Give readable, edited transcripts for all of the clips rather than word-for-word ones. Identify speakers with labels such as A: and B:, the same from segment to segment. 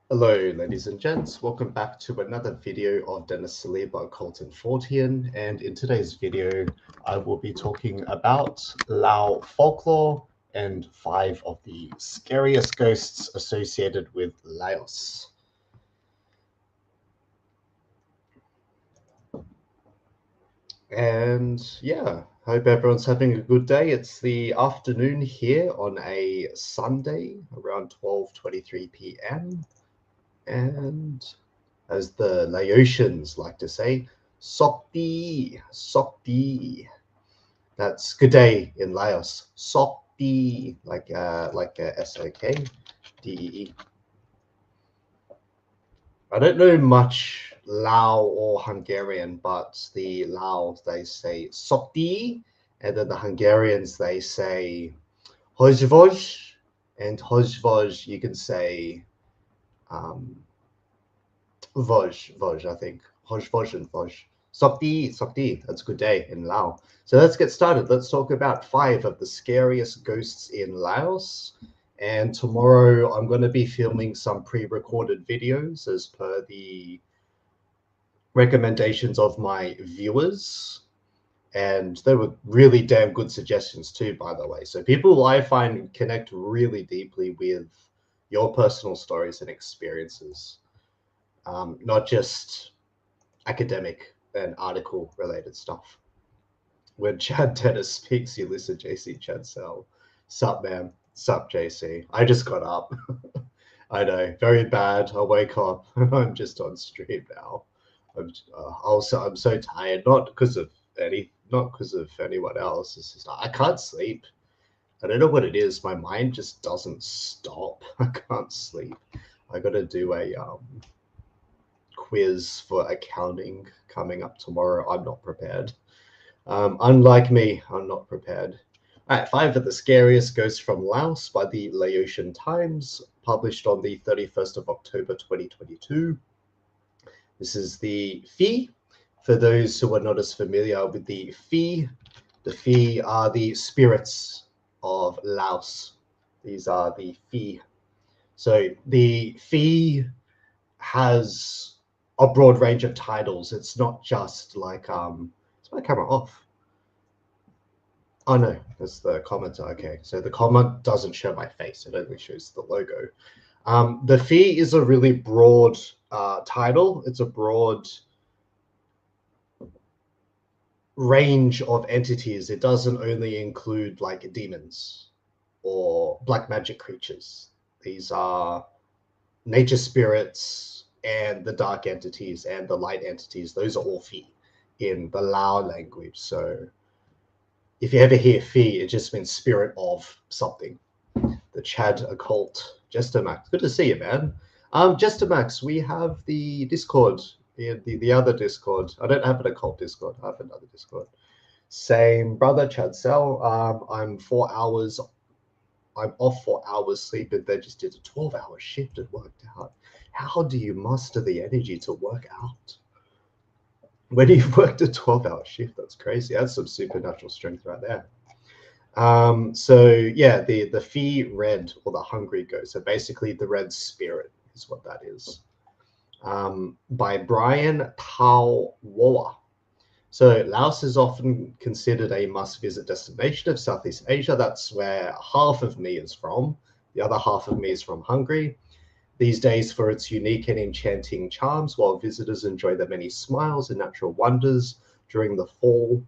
A: Hello, ladies and gents. Welcome back to another video of Dennis Saliba, Occult and Fortean. And in today's video, I will be talking about Lao folklore and 5 of the scariest ghosts associated with Laos. And yeah, hope everyone's having a good day. It's the afternoon here on a Sunday around 12:23 p.m. And as the Laotians like to say, Sok Dee, Sok Dee. That's good day in Laos. Sok Dee, like SOKDEE. I don't know much Lao or Hungarian, but the Lao, they say Sok Dee, and then the Hungarians, they say Hozvoj, and Hozvoj, you can say Voj, I think. Voj and Voj. Sok Dee, that's a good day in Laos. So let's get started. Let's talk about 5 of the scariest ghosts in Laos. And tomorrow I'm going to be filming some pre-recorded videos as per the recommendations of my viewers. And they were really damn good suggestions too, by the way. So people I find connect really deeply with your personal stories and experiences. Not just academic and article related stuff. When Chad Dennis speaks, you listen, JC Chad Sell. Sup, man. Sup, JC. I just got up. I know, very bad. I wake up. I'm just on stream now. I'm so tired, not because of anyone else. It's just I can't sleep. I don't know what it is. My mind just doesn't stop. I can't sleep. I got to do a quiz for accounting coming up tomorrow. I'm not prepared. Unlike me, I'm not prepared. All right, 5 of the scariest ghosts from Laos by the Laotian Times, published on the 31st of October 2022. This is the Phi. For those who are not as familiar with the Phi are the spirits of Laos. These are the Phi. So the Phi has a broad range of titles. It's not just like is my camera off? Oh no, that's the commenter. Okay, so the comment doesn't show my face; it only shows the logo. The Phi is a really broad title. It's a broad range of entities. It doesn't only include like demons or black magic creatures. These are nature spirits and the dark entities and the light entities. Those are all Phi in the Lao language. So if you ever hear Phi, it just means spirit of something. The Chad Occult. Jester Max, good to see you, man. Jester Max, we have the Discord, the other Discord. I don't have an Occult Discord. I have another Discord. Same brother, Chad Cell. I'm off 4 hours sleep, and they just did a 12-hour shift and worked out. How do you muster the energy to work out? When you worked a 12-hour shift, that's crazy. That's some supernatural strength right there. So yeah, the Phi Red, or the Hungry Ghost. So basically the red spirit is what that is. By Bryan, Thao, Worra. So Laos is often considered a must-visit destination of Southeast Asia. That's where half of me is from. The other half of me is from Hungary. These days for its unique and enchanting charms, while visitors enjoy the many smiles and natural wonders during the fall,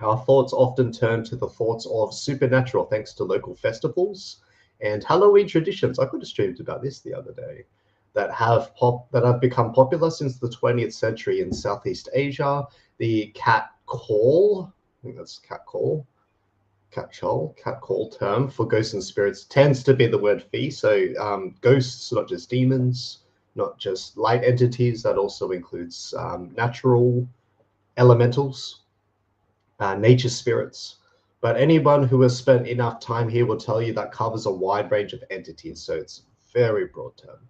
A: our thoughts often turn to the thoughts of supernatural thanks to local festivals and Halloween traditions. I could have streamed about this the other day that have become popular since the 20th century in Southeast Asia. The cat call, I think that's cat call term for ghosts and spirits tends to be the word Phi. So ghosts, not just demons, not just light entities. That also includes natural elementals, nature spirits. But anyone who has spent enough time here will tell you that covers a wide range of entities. So it's a very broad term.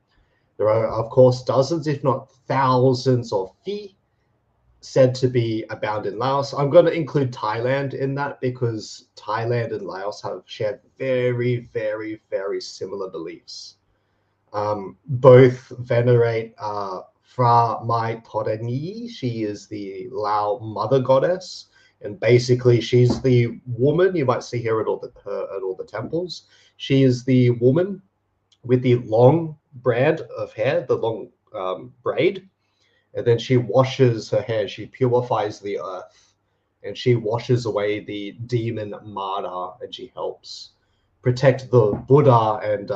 A: There are, of course, dozens, if not thousands, of Phi said to be abound in Laos. I'm going to include Thailand in that because Thailand and Laos have shared very, very, very similar beliefs. both venerate Phi Ma Bong. She is the Lao mother goddess, and basically she's the woman you might see here at all the temples. She is the woman with the long braid of hair, the long braid, and then she washes her hair. She purifies the earth, and she washes away the demon Mara, and she helps protect the Buddha and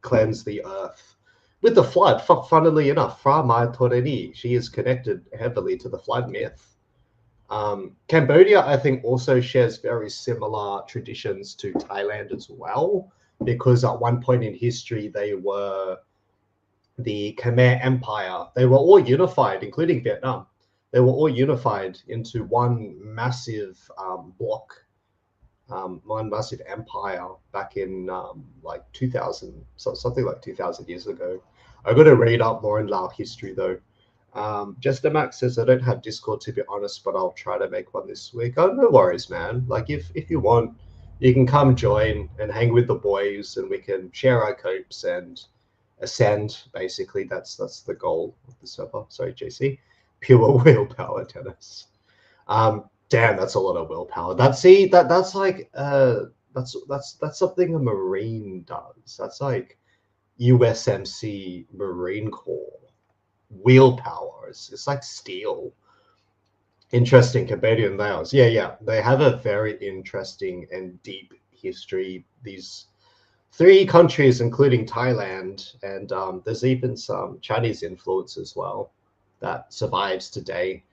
A: cleanse the earth. With the flood, funnily enough, Phi Ma Bong, she is connected heavily to the flood myth. Cambodia, I think, also shares very similar traditions to Thailand as well, because at one point in history, they were the Khmer Empire. They were all unified, including Vietnam. They were all unified into one massive block, one massive empire back in like 2000, something like 2000 years ago. I got to read up more in Lao history though. Jester Max says I don't have Discord to be honest, but I'll try to make one this week. Oh, no worries, man. Like if you want, you can come join and hang with the boys, and we can share our copes and ascend. Basically, that's the goal of the server. Sorry, JC. Pure willpower tennis. Damn, that's a lot of willpower. That's like that's something a Marine does. That's like USMC Marine Corps willpower. It's like steel. Interesting, Cambodia and Laos. Yeah, they have a very interesting and deep history. These three countries, including Thailand, and there's even some Chinese influence as well that survives today.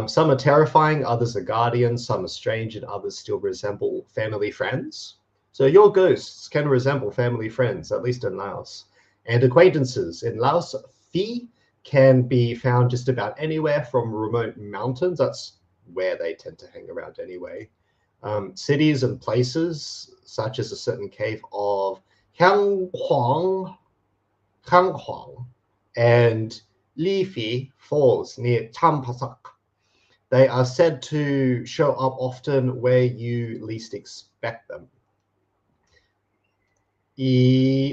A: Some are terrifying, others are guardians, some are strange, and others still resemble family friends. So your ghosts can resemble family friends, at least in Laos. And acquaintances. In Laos, Phi can be found just about anywhere from remote mountains. That's where they tend to hang around anyway. Cities and places, such as a certain cave of Hang Huang and Li Phi Falls near Champasak. They are said to show up often where you least expect them.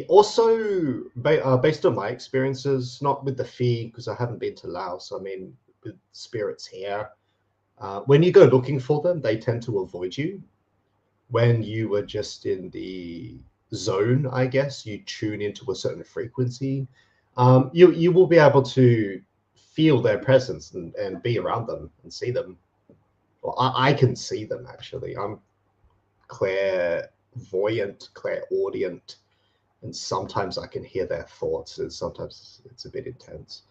A: Also, based on my experiences, not with the Phi, because I haven't been to Laos, I mean, with spirits here, when you go looking for them, they tend to avoid you. When you are just in the zone, I guess, you tune into a certain frequency, you will be able to feel their presence and be around them and see them. Well, I can see them, actually. I'm clairvoyant, clairaudient, and sometimes I can hear their thoughts, and sometimes it's a bit intense.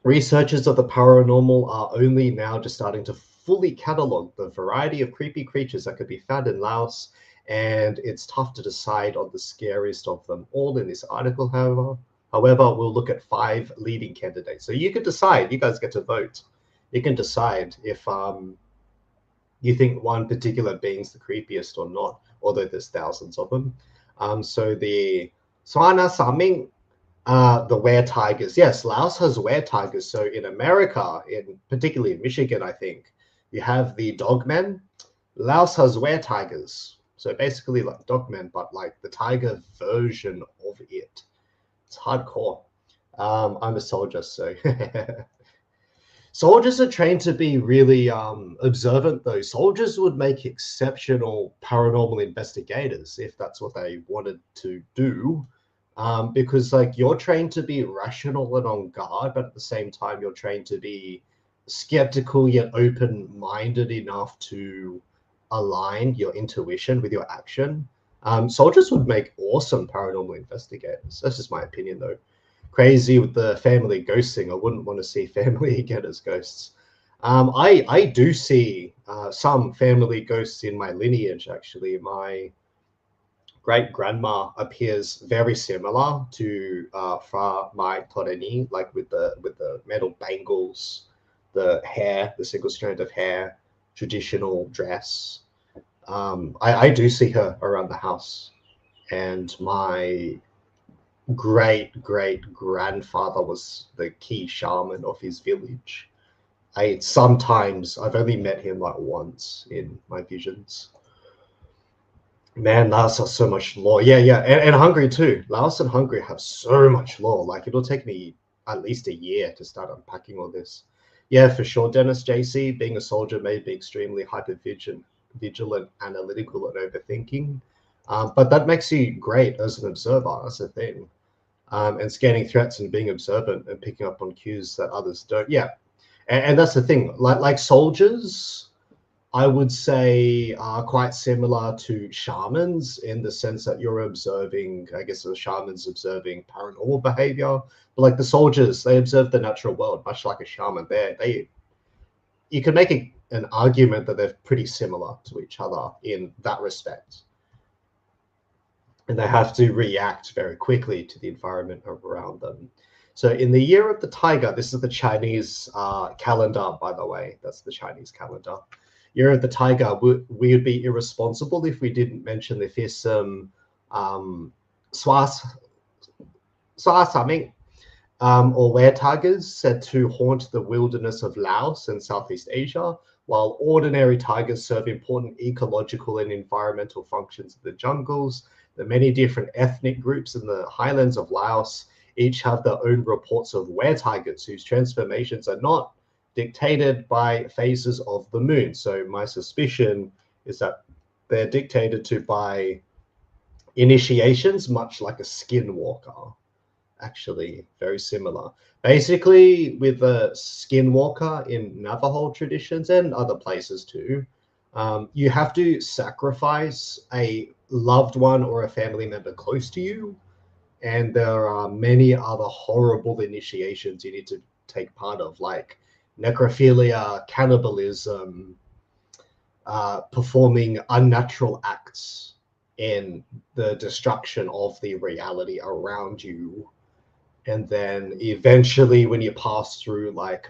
A: Researchers of the paranormal are only now just starting to fully catalog the variety of creepy creatures that could be found in Laos, and it's tough to decide on the scariest of them all in this article, However, we'll look at 5 leading candidates. So you can decide, you guys get to vote. You can decide if you think one particular being's the creepiest or not, although there's thousands of them. So the Seua Saming, the Weretigers. Yes, Laos has Weretigers. So in America, particularly in Michigan, I think, you have the dogmen. Laos has Weretigers. So basically like dogmen, but like the tiger version of it. It's hardcore. I'm a soldier, so soldiers are trained to be really observant, though. Soldiers would make exceptional paranormal investigators if that's what they wanted to do, because like you're trained to be rational and on guard, but at the same time you're trained to be skeptical yet open-minded enough to align your intuition with your action. Soldiers would make awesome paranormal investigators. That's just my opinion, though. Crazy with the family ghosting. I wouldn't want to see family again as ghosts. I do see some family ghosts in my lineage, actually. My great-grandma appears very similar to Phi Ma Bong, like with the metal bangles, the hair, the single strand of hair, traditional dress. I do see her around the house, and my great-great-grandfather was the key shaman of his village. I've only met him like once in my visions. Man, Laos has so much lore. Yeah, yeah, and Hungary too. Laos and Hungary have so much lore. Like it'll take me at least a year to start unpacking all this. Yeah, for sure, Dennis JC. Being a soldier made me extremely hyper vigilant, analytical, and overthinking. But that makes you great as an observer. That's the thing. And scanning threats and being observant and picking up on cues that others don't. Yeah, and that's the thing. Like soldiers, I would say are quite similar to shamans in the sense that you're observing, I guess the shamans observing paranormal behavior. But like the soldiers, they observe the natural world, much like a shaman. They you can make an argument that they're pretty similar to each other in that respect. And they have to react very quickly to the environment around them. So in the year of the tiger, this is the Chinese calendar, by the way. That's the Chinese calendar. Year of the tiger, we would be irresponsible if we didn't mention the fearsome Seua Saming, or Weretigers, said to haunt the wilderness of Laos and Southeast Asia, while ordinary tigers serve important ecological and environmental functions in the jungles. The many different ethnic groups in the highlands of Laos each have their own reports of weretigers whose transformations are not dictated by phases of the moon. So my suspicion is that they're dictated to by initiations, much like a skinwalker. Actually, very similar. Basically, with a skinwalker in Navajo traditions and other places too, you have to sacrifice a loved one or a family member close to you, and there are many other horrible initiations you need to take part of, like necrophilia, cannibalism, performing unnatural acts in the destruction of the reality around you. And then eventually when you pass through, like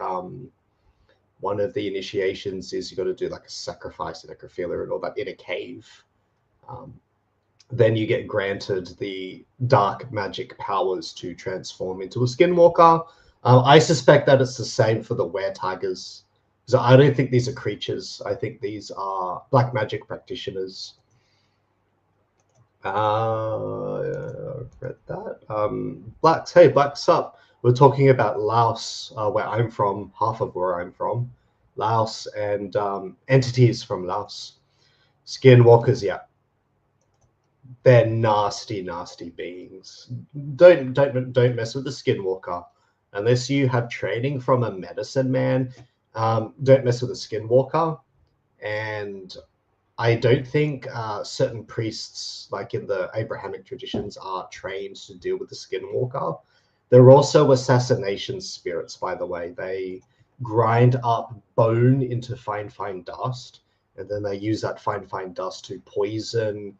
A: one of the initiations is you got to do like a sacrifice and necrophilia and all that in a cave. Then you get granted the dark magic powers to transform into a skinwalker. I suspect that it's the same for the weretigers. So I don't think these are creatures. I think these are black magic practitioners. Read that. Blacks, hey, Blacks up. We're talking about Laos, where I'm from, half of where I'm from. Laos and entities from Laos. Skinwalkers, yeah. They're nasty, nasty beings. Don't mess with the skinwalker. Unless you have training from a medicine man, don't mess with a skinwalker. And I don't think certain priests, like in the Abrahamic traditions, are trained to deal with the skinwalker. They're also assassination spirits, by the way. They grind up bone into fine, fine dust, and then they use that fine, fine dust to poison.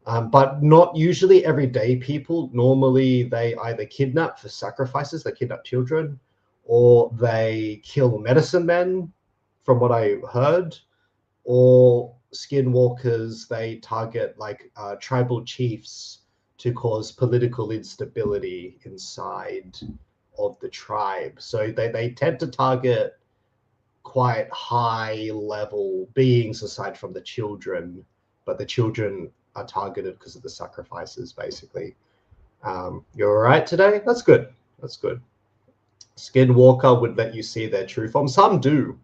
A: But not usually everyday people. Normally, they either kidnap for sacrifices, they kidnap children, or they kill medicine men, from what I heard, or skinwalkers, they target like tribal chiefs to cause political instability inside of the tribe. So they tend to target quite high level beings aside from the children, but the children are targeted because of the sacrifices, basically. You're all right today? That's good. That's good. Skinwalker would let you see their true form. Some do.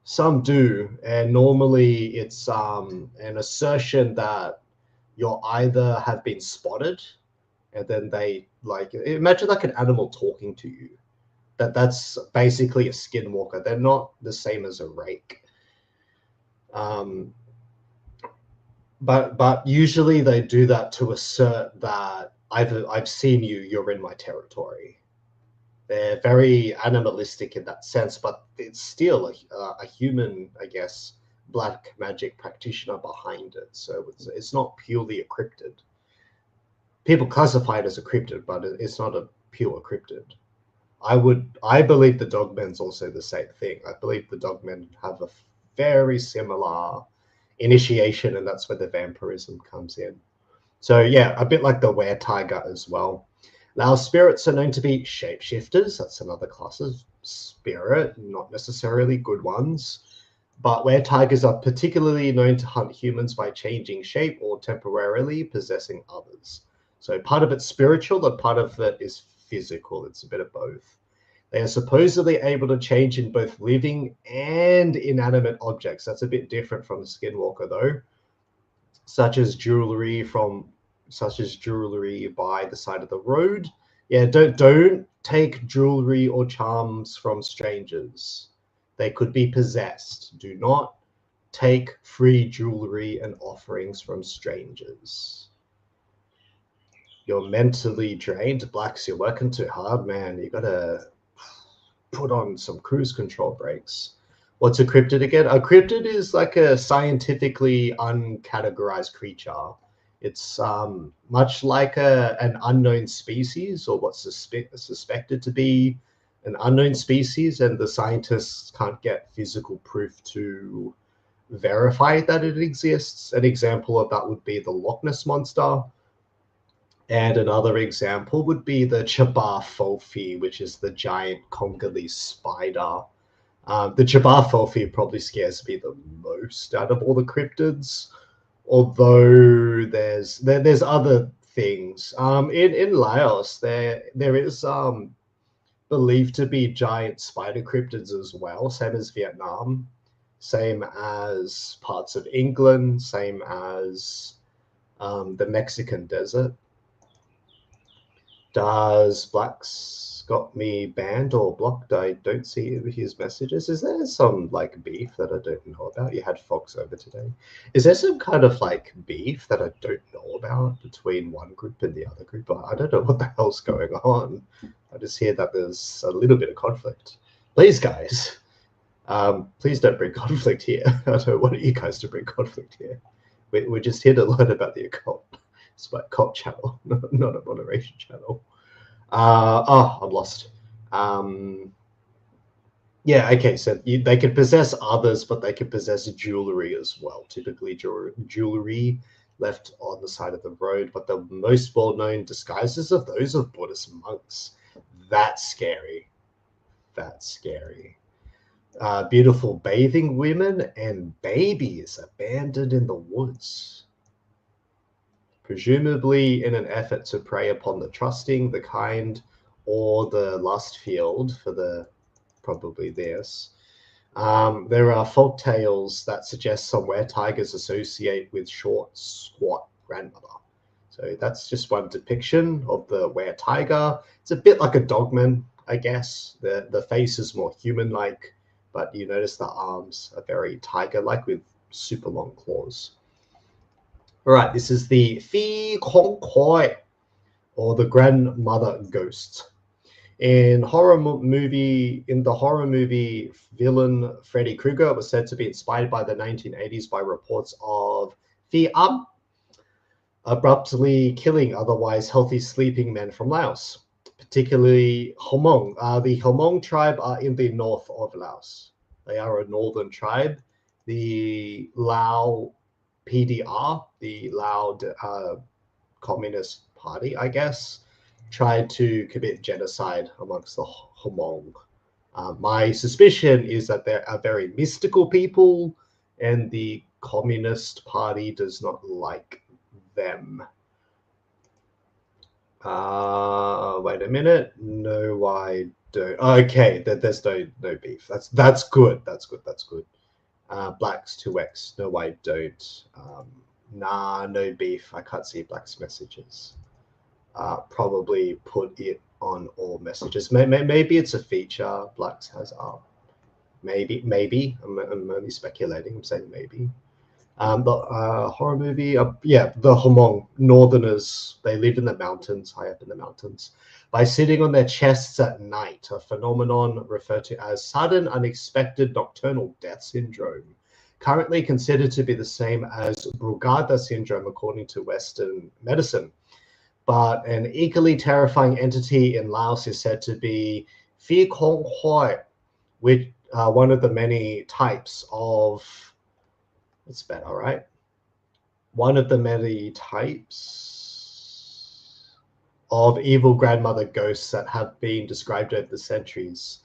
A: Some do, and normally it's an assertion that you'll either have been spotted, and then they like imagine like an animal talking to you. That's basically a skinwalker. They're not the same as a rake. But usually they do that to assert that I've seen you. You're in my territory. They're very animalistic in that sense, but it's still a human, I guess, black magic practitioner behind it. So it's not purely a cryptid. People classify it as a cryptid, but it's not a pure cryptid. I believe the dogmen's also the same thing. I believe the dogmen have a very similar initiation, and that's where the vampirism comes in. So yeah, a bit like the weretiger as well. Lao spirits are known to be shapeshifters. That's another class of spirit, not necessarily good ones. But weretigers are particularly known to hunt humans by changing shape or temporarily possessing others. So part of it's spiritual and part of it is physical. It's a bit of both. They are supposedly able to change in both living and inanimate objects. That's a bit different from the skinwalker though, such as jewelry by the side of the road. Yeah, don't take jewelry or charms from strangers. They could be possessed. Do not take free jewelry and offerings from strangers. You're mentally drained. Blacks, you're working too hard, man. You gotta put on some cruise control brakes. What's a cryptid again? A cryptid is like a scientifically uncategorized creature. It's much like an unknown species, or what's suspected to be an unknown species, and the scientists can't get physical proof to verify that it exists. An example of that would be the Loch Ness Monster. And another example would be the Chabar Folfi, which is the giant Congolese spider. The Chabar Folfi probably scares me the most out of all the cryptids, although there's other things. In Laos, there is believed to be giant spider cryptids as well, same as Vietnam, same as parts of England, same as the Mexican desert. Does Blacks got me banned or blocked? I don't see his messages. Is there some like beef that I don't know about? You had Fox over today. Is there some kind of like beef that I don't know about between one group and the other group? I don't know what the hell's going on. I just hear that there's a little bit of conflict. Please, guys, please don't bring conflict here. I don't want you guys to bring conflict here. We're just here to learn about the occult. It's my occult channel, not a moderation channel. I'm lost. Yeah, okay, so they could possess others, but they could possess jewelry as well. Typically jewelry left on the side of the road, but the most well-known disguises are those of Buddhist monks. That's scary. That's scary. Beautiful bathing women and babies abandoned in the woods, presumably in an effort to prey upon the trusting, the kind, or the lust-filled for the probably this. There are folk tales that suggest some weretigers associate with short, squat grandmother. So that's just one depiction of the weretiger. It's a bit like a dogman, I guess. The face is more human-like, but you notice the arms are very tiger-like with super long claws. All right, this is the Phi Kong Koi, or the grandmother ghost. In the horror movie villain Freddy Krueger was said to be inspired by the 1980s by reports of Phi abruptly killing otherwise healthy sleeping men from Laos, particularly Hmong. The Hmong tribe are in the north of Laos. They are a northern tribe. The Lao PDR, the Lao Communist Party, I guess, tried to commit genocide amongst the Hmong. My suspicion is that they're a very mystical people, and the Communist Party does not like them. Wait a minute. No, I don't. Okay, there's no beef. That's good. That's good. That's good. Blacks 2x. No, I don't. Nah, no beef. I can't see Blacks messages. Probably put it on all messages. Maybe it's a feature Blacks has up. Maybe. I'm only speculating. I'm saying maybe. The horror movie, yeah, the Hmong Northerners, they live in the mountains, high up in the mountains, by sitting on their chests at night, a phenomenon referred to as sudden unexpected nocturnal death syndrome, currently considered to be the same as Brugada syndrome according to Western medicine. But an equally terrifying entity in Laos is said to be Phi Kong Koi, which one of the many types of, it's better, right? One of the many types of evil grandmother ghosts that have been described over the centuries.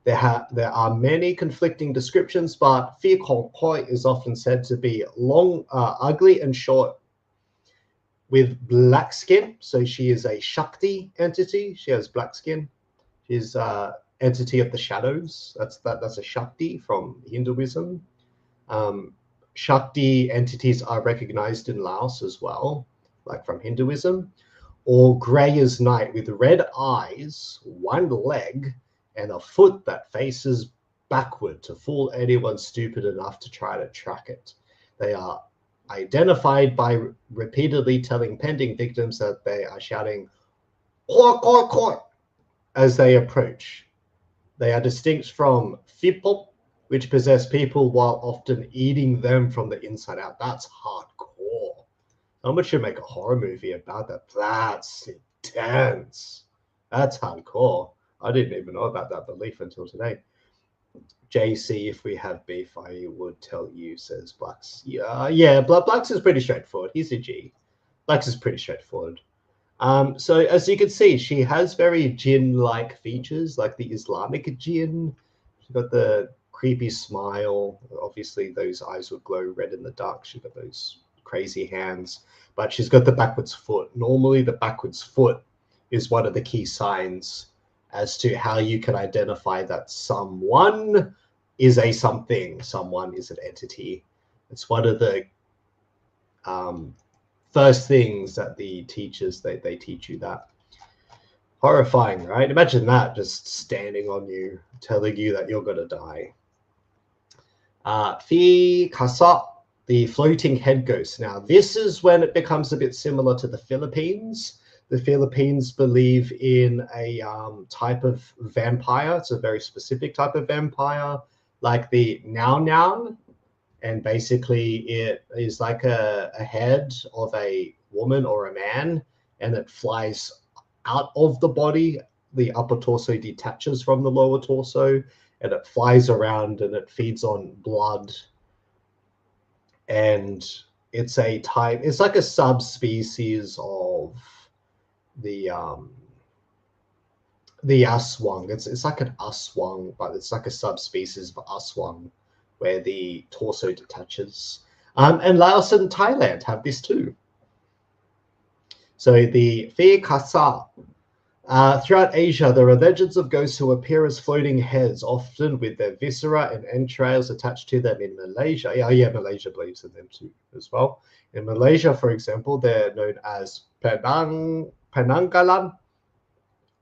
A: There are many conflicting descriptions, but Phi Kong Koi is often said to be long, ugly and short, with black skin. So she is a Shakti entity. She has black skin. She's entity of the shadows. That's a Shakti from Hinduism. Shakti entities are recognized in Laos as well, like from Hinduism. Or grey as night with red eyes, one leg, and a foot that faces backward to fool anyone stupid enough to try to track it. They are identified by repeatedly telling pending victims that they are shouting "Koi, koi, koi" as they approach. They are distinct from people, which possess people while often eating them from the inside out. That's hardcore. Someone should make a horror movie about that. That's intense. That's hardcore. I didn't even know about that belief until today. JC, if we have beef, I would tell you, says Blacks. Yeah, Blacks is pretty straightforward. He's a G. Blacks is pretty straightforward. So as you can see, she has very jinn-like features, like the Islamic jinn. She's got the creepy smile. Obviously, those eyes would glow red in the dark. She's got those crazy hands, but she's got the backwards foot. Normally, the backwards foot is one of the key signs as to how you can identify that someone is a something, someone is an entity. It's one of the first things that the teachers, they teach you that. Horrifying, right? Imagine that just standing on you, telling you that you're going to die. Phi Kaseu, the floating head ghost. Now, this is when it becomes a bit similar to the Philippines. The Philippines believe in a type of vampire. It's a very specific type of vampire, like the Nao Nao. And basically, it is like a head of a woman or a man, and it flies out of the body. The upper torso detaches from the lower torso, and it flies around and it feeds on blood. And it's a type, it's like a subspecies of the Aswang. It's like an Aswang, but it's like a subspecies of Aswang where the torso detaches. And Laos and Thailand have this too. So the Phi Kaseu. Throughout Asia, there are legends of ghosts who appear as floating heads, often with their viscera and entrails attached to them in Malaysia. Yeah, Malaysia believes in them too as well. In Malaysia, for example, they're known as Penanggalan.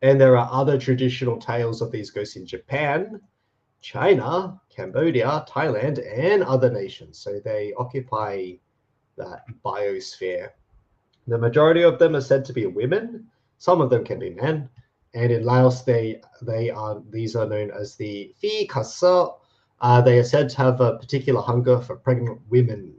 A: And there are other traditional tales of these ghosts in Japan, China, Cambodia, Thailand, and other nations. So they occupy that biosphere. The majority of them are said to be women. Some of them can be men. And in Laos, these are known as the Phi Kaseu. They are said to have a particular hunger for pregnant women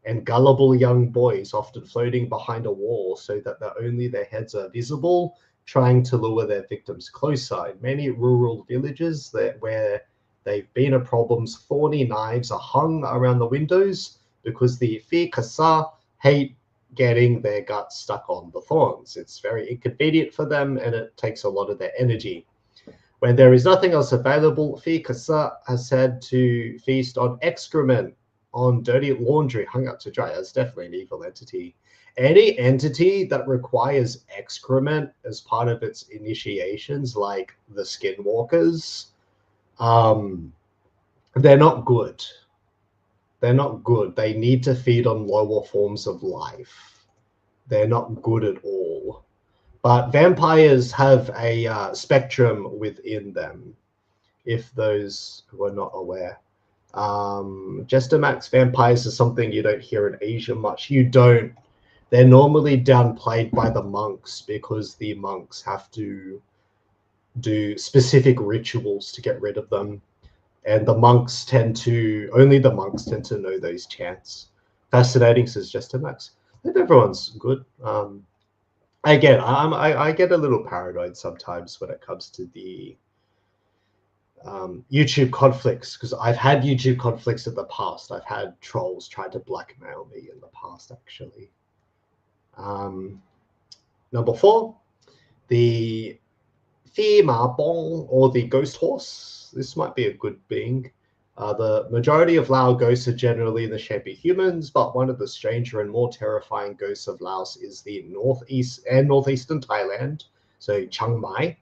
A: and gullible young boys, often floating behind a wall so that only their heads are visible, trying to lure their victims closer. In many rural villages where they've been a problems, thorny knives are hung around the windows because the Phi Kaseu hate getting their guts stuck on the thorns. It's very inconvenient for them, and it takes a lot of their energy. When there is nothing else available, Phi Kaseu has said to feast on excrement, on dirty laundry hung up to dry. That's definitely an evil entity. Any entity that requires excrement as part of its initiations, like the skinwalkers, they're not good. They're not good. They need to feed on lower forms of life. They're not good at all. But vampires have a spectrum within them, if those who are not aware. Jestemax vampires is something you don't hear in Asia much. You don't. They're normally downplayed by the monks because the monks have to do specific rituals to get rid of them. And only the monks tend to know those chants. Fascinating, says Jestemax. I think everyone's good. Again, I get a little paranoid sometimes when it comes to the YouTube conflicts, because I've had YouTube conflicts in the past. I've had trolls try to blackmail me in the past, actually. Number 4, the Phi Ma Bong, or the ghost horse. This might be a good being. The majority of Lao ghosts are generally in the shape of humans, but one of the stranger and more terrifying ghosts of Laos is the northeast and northeastern Thailand, so Chiang Mai,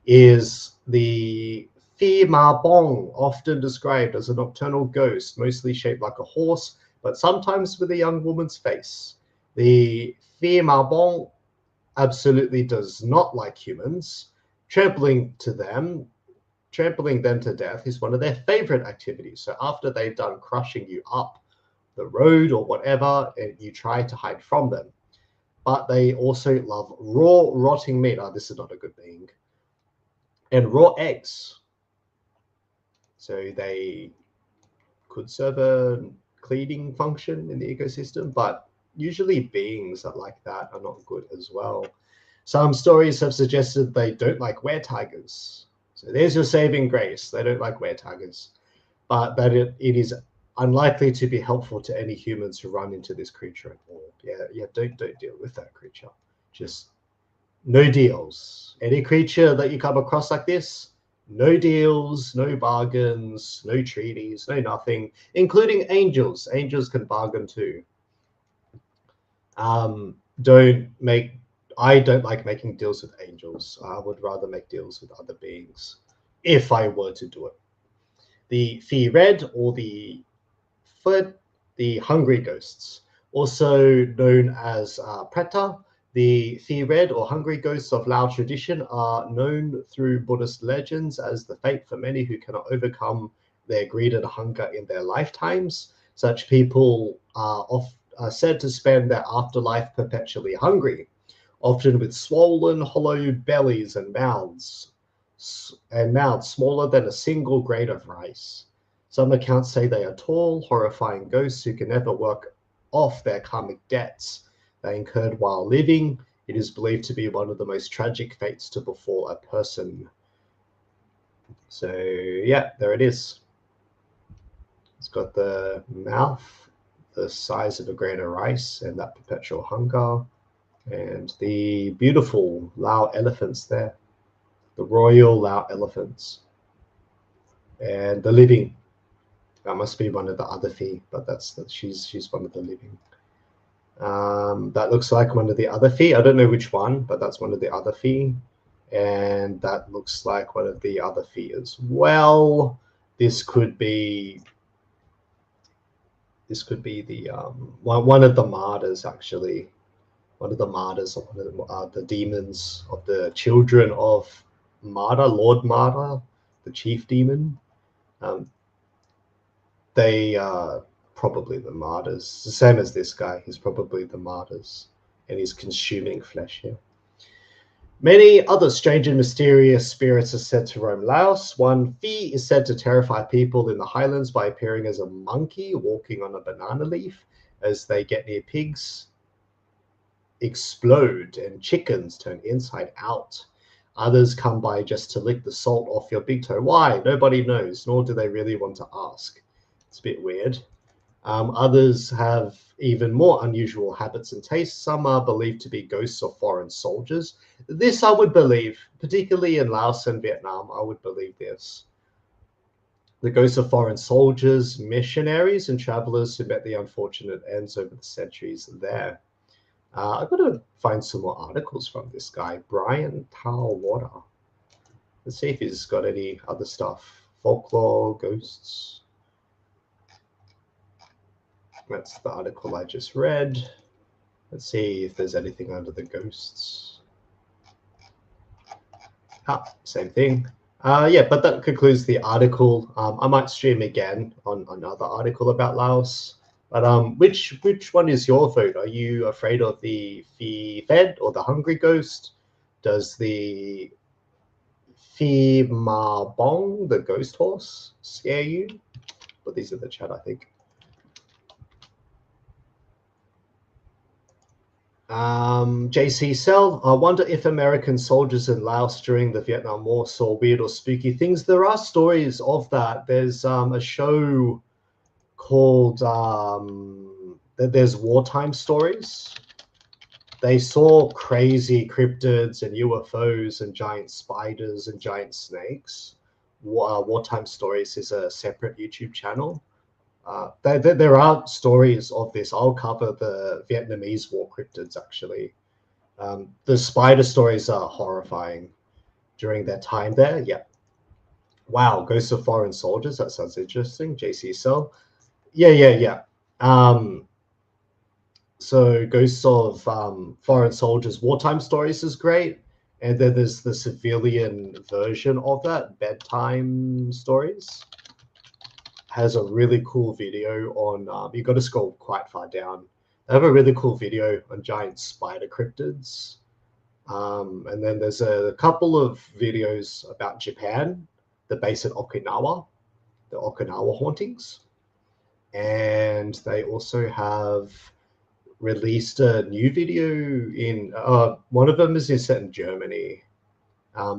A: is the Phi Ma Bong, often described as a nocturnal ghost, mostly shaped like a horse, but sometimes with a young woman's face. The Phi Ma Bong absolutely does not like humans. Trampling them to death is one of their favorite activities. So after they've done crushing you up the road or whatever, and you try to hide from them. But they also love raw, rotting meat. Oh, this is not a good thing. And raw eggs. So they could serve a cleaning function in the ecosystem, but usually beings that like that are not good as well. Some stories have suggested they don't like weretigers. So there's your saving grace. They don't like weretigers, but that it is unlikely to be helpful to any humans who run into this creature at all. Yeah, don't deal with that creature. Just no deals. Any creature that you come across like this, no deals, no bargains, no treaties, no nothing, including angels. Angels can bargain too. I don't like making deals with angels. I would rather make deals with other beings if I were to do it. The Phi Red, or the Phed, the hungry ghosts, also known as Preta. The Phi Red, or hungry ghosts of Lao tradition, are known through Buddhist legends as the fate for many who cannot overcome their greed and hunger in their lifetimes. Such people are said to spend their afterlife perpetually hungry, often with swollen, hollow bellies and mouths smaller than a single grain of rice. Some accounts say they are tall, horrifying ghosts who can never work off their karmic debts they incurred while living. It is believed to be one of the most tragic fates to befall a person. So yeah, there it is. It's got the mouth the size of a grain of rice and that perpetual hunger, and the beautiful Lao elephants there, the royal Lao elephants, and the living. That must be one of the other Phi, but she's one of the living. That looks like one of the other Phi. I don't know which one, but that's one of the other Phi, and that looks like one of the other Phi as well. This could be the one of the martyrs, actually. One of the martyrs, or one of the demons of the children of Martyr, Lord Martyr, the chief demon. They are probably the martyrs. The same as this guy. He's probably the martyrs, and he's consuming flesh here. Many other strange and mysterious spirits are said to roam Laos. One Phi is said to terrify people in the highlands by appearing as a monkey walking on a banana leaf. As they get near pigs, explode, and chickens turn inside out. Others come by just to lick the salt off your big toe. Why? Nobody knows, nor do they really want to ask. It's a bit weird. Others have even more unusual habits and tastes. Some are believed to be ghosts of foreign soldiers. This I would believe, particularly in Laos and Vietnam, I would believe this. The ghosts of foreign soldiers, missionaries, and travelers who met the unfortunate ends over the centuries there. I've got to find some more articles from this guy, Bryan, Thao, Worra. Let's see if he's got any other stuff. Folklore, ghosts. That's the article I just read. Let's see if there's anything under the ghosts. Same thing. Yeah, but that concludes the article. I might stream again on another article about Laos. But which one is your vote? Are you afraid of the Phi Ped or the hungry ghost? Does the Phi Ma Bong, the ghost horse, scare you? But these are the chat, I think. JC Cell, I wonder if American soldiers in Laos during the Vietnam War saw weird or spooky things. There are stories of that. There's a show called there's Wartime Stories. they saw crazy cryptids and UFOs and giant spiders and giant snakes. Wartime Stories is a separate YouTube channel. There are stories of this. I'll cover the Vietnamese war cryptids, actually. The spider stories are horrifying during their time there. Yeah. Wow, Ghosts of Foreign Soldiers. That sounds interesting. JC Cell. Yeah. So Ghosts of Foreign Soldiers Wartime Stories is great. And then there's the civilian version of that, Bedtime Stories. Has a really cool video on, you've got to scroll quite far down. They have a really cool video on giant spider cryptids. And then there's a couple of videos about Japan, the base at Okinawa, the Okinawa hauntings. And they also have released a new video in, one of them is set in Germany.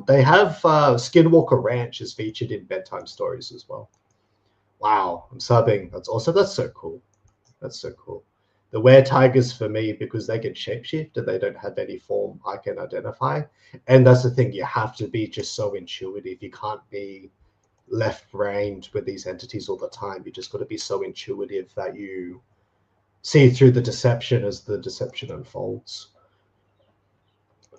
A: They have Skinwalker Ranch is featured in Bedtime Stories as well. Wow, I'm subbing. That's so cool. That's so cool. The Weretigers for me, because they can shapeshift and they don't have any form I can identify. And that's the thing, you have to be just so intuitive. You can't be left-brained with these entities all the time. You just got to be so intuitive that you see through the deception as the deception unfolds.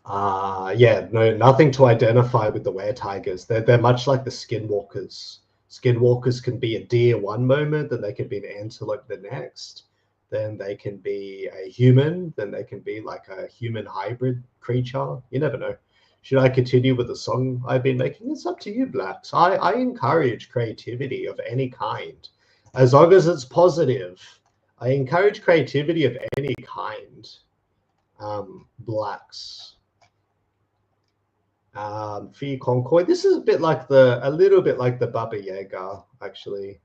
A: Yeah, no, nothing to identify with the Weretigers. They're much like the Skinwalkers. Skinwalkers can be a deer one moment, then they can be an antelope the next. Then they can be a human, then they can be like a human hybrid creature. You never know. Should I continue with the song I've been making? It's up to you, Blacks. I encourage creativity of any kind, as long as it's positive. I encourage creativity of any kind, Blacks. Phi Kong Koi. This is a little bit like the Baba Yaga, actually.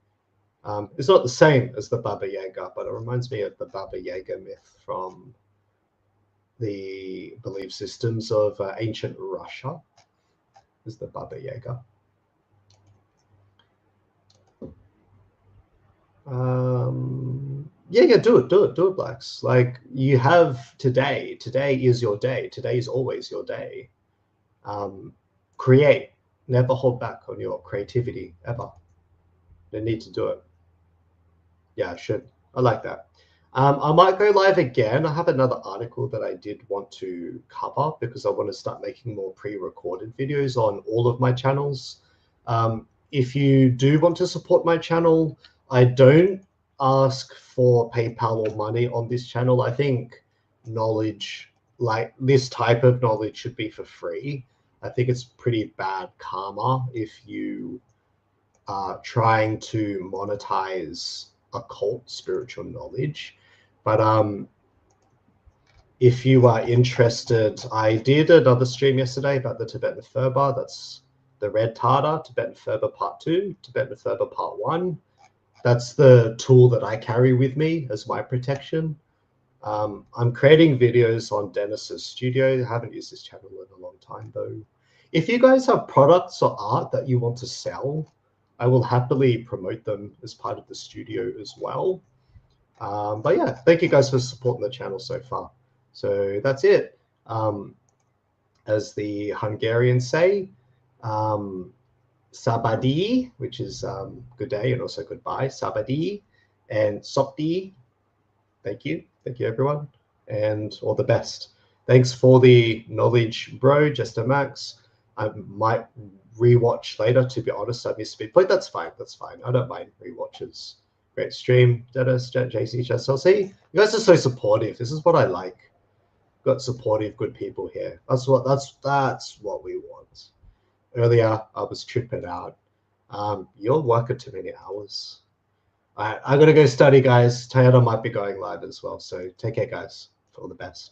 A: It's not the same as the Baba Yaga, but it reminds me of the Baba Yaga myth from the belief systems of ancient Russia. Is the Baba Yaga. Yeah, do it, Blacks. Like, you have today. Today is your day. Today is always your day. Create. Never hold back on your creativity, ever. You need to do it. Yeah, I should. I like that. I might go live again. I have another article that I did want to cover because I want to start making more pre-recorded videos on all of my channels. If you do want to support my channel, I don't ask for PayPal or money on this channel. I think knowledge, like this type of knowledge, should be for free. I think it's pretty bad karma if you are trying to monetize occult spiritual knowledge. But if you are interested, I did another stream yesterday about the Tibetan Fur Bar. That's the Red Tartar, Tibetan Fur Bar Part 2, Tibetan Fur Bar Part 1. That's the tool that I carry with me as my protection. I'm creating videos on Dennis's studio. I haven't used this channel in a long time, though. If you guys have products or art that you want to sell, I will happily promote them as part of the studio as well. But yeah, thank you guys for supporting the channel so far. So that's it. As the Hungarians say, Sabadi, which is good day and also goodbye, Sabadi, and Sok Dee. Thank you everyone, and all the best. Thanks for the knowledge, bro, Jester Max. I might rewatch later, to be honest. I missed Speedpoint. That's fine. I don't mind rewatches. Great stream, Dennis, JC, SLC. You guys are so supportive. This is what I like. Got supportive, good people here. That's what we want. Earlier, I was tripping out. You're working too many hours. All right, I gotta go study, guys. Toyota might be going live as well. So take care, guys. All the best.